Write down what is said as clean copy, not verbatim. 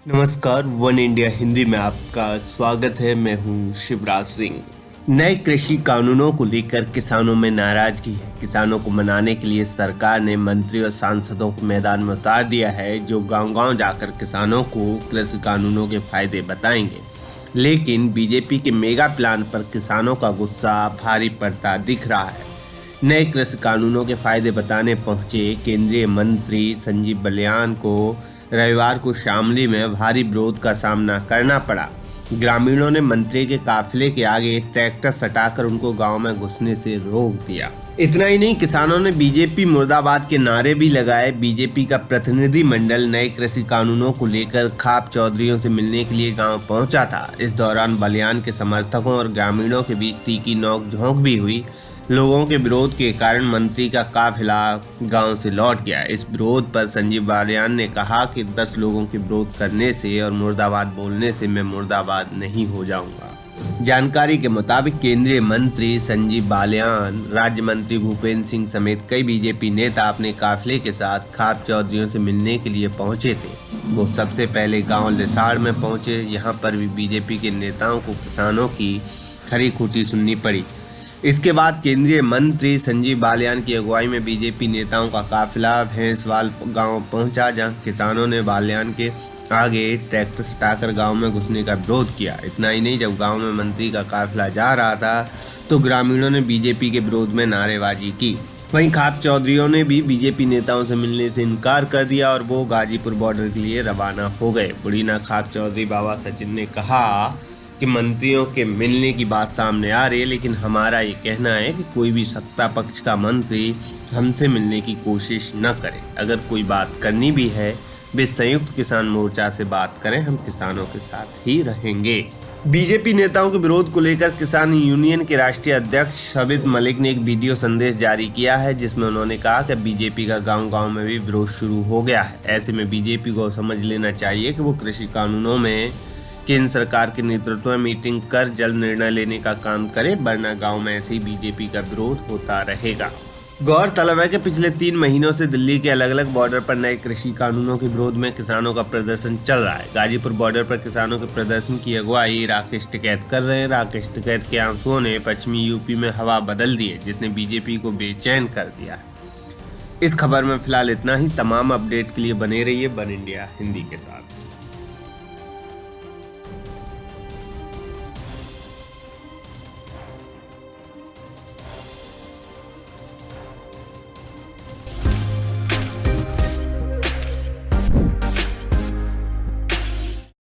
नमस्कार, one India Hindi में आपका स्वागत है। मैं हूं शिवराज सिंह। नए कृषि कानूनों को लेकर किसानों में नाराजगी है। किसानों को मनाने के लिए सरकार ने मंत्री और सांसदों को मैदान में उतार दिया है, जो गांव-गांव जाकर किसानों को कृषि कानूनों के फायदे बताएंगे। लेकिन बीजेपी के मेगा प्लान पर किसानों का गुस्सा भारी पड़ता दिख रहा है। नए कृषि कानूनों के फायदे बताने पहुंचे केंद्रीय मंत्री संजीव बालियान को रविवार को शामली में भारी विरोध का सामना करना पड़ा। ग्रामीणों ने मंत्री के काफिले के आगे ट्रैक्टर सटाकर उनको गांव में घुसने से रोक दिया। इतना ही नहीं, किसानों ने बीजेपी मुर्दाबाद के नारे भी लगाए। बीजेपी का प्रतिनिधि मंडल नए कृषि कानूनों को लेकर खाप चौधरियों से मिलने के लिए गांव पहुंचा था। इस दौरान बालियान के समर्थकों और ग्रामीणों के बीच तीखी नोक-झोंक भी हुई। लोगों के विरोध के कारण मंत्री का काफिला गांव से लौट गया। इस विरोध पर संजीव बालियान ने कहा कि 10 लोगों के विरोध करने से और मुर्दाबाद बोलने से मैं मुर्दाबाद नहीं हो जाऊंगा। जानकारी के मुताबिक केंद्रीय मंत्री संजीव बालियान, राज्य मंत्री भूपेंद्र सिंह समेत कई बीजेपी नेता अपने काफिले के साथ खाप चौधरियों से मिलने के लिए पहुंचे थे। वो सबसे पहले गांव लिसाड़ में पहुंचे। यहां पर भी बीजेपी के नेताओं को किसानों की खरी खोटी सुननी पड़ी। इसके बाद केंद्रीय मंत्री संजीव बालियान की अगुवाई में बीजेपी नेताओं का काफिला भैंसवाल गांव पहुंचा, जहां किसानों ने बालियान के आगे ट्रैक्टर सटाकर गांव में घुसने का विरोध किया। इतना ही नहीं, जब गांव में मंत्री का काफिला जा रहा था तो ग्रामीणों ने बीजेपी के विरोध में नारेबाजी की। वहीं खाप चौधरियों ने भी बीजेपी नेताओं से मिलने से इनकार कर दिया और वो गाजीपुर बॉर्डर के लिए रवाना हो गए। बुढ़ीना खाप चौधरी बाबा सचिन ने कहा कि मंत्रियों के मिलने की बात सामने आ रही है, लेकिन हमारा ये कहना है कि कोई भी सत्ता पक्ष का मंत्री हमसे मिलने की कोशिश न करे। अगर कोई बात करनी भी है, वे संयुक्त किसान मोर्चा से बात करें, हम किसानों के साथ ही रहेंगे। बीजेपी नेताओं के विरोध को लेकर किसान यूनियन के राष्ट्रीय अध्यक्ष शबीद मलिक ने एक वीडियो संदेश जारी किया है, जिसमें उन्होंने कहा कि बीजेपी का गांव-गांव में भी विरोध शुरू हो गया है। ऐसे में बीजेपी को समझ लेना चाहिए कि वो कृषि कानूनों में केंद्र सरकार के नेतृत्व में मीटिंग कर जल्द निर्णय लेने का काम करे, वरना गांव में ऐसे ही बीजेपी का विरोध होता रहेगा। गौरतलब है कि पिछले 3 महीनों से दिल्ली के अलग अलग बॉर्डर पर नए कृषि कानूनों के विरोध में किसानों का प्रदर्शन चल रहा है। गाजीपुर बॉर्डर पर किसानों के प्रदर्शन की अगुवाई राकेश टिकैत कर रहे हैं। राकेश टिकैत के आंसुओं ने पश्चिमी यूपी में हवा बदल दी है, जिसने बीजेपी को बेचैन कर दिया है। इस खबर में फिलहाल इतना ही। तमाम अपडेट के लिए बने रहिए वन इंडिया हिंदी के साथ।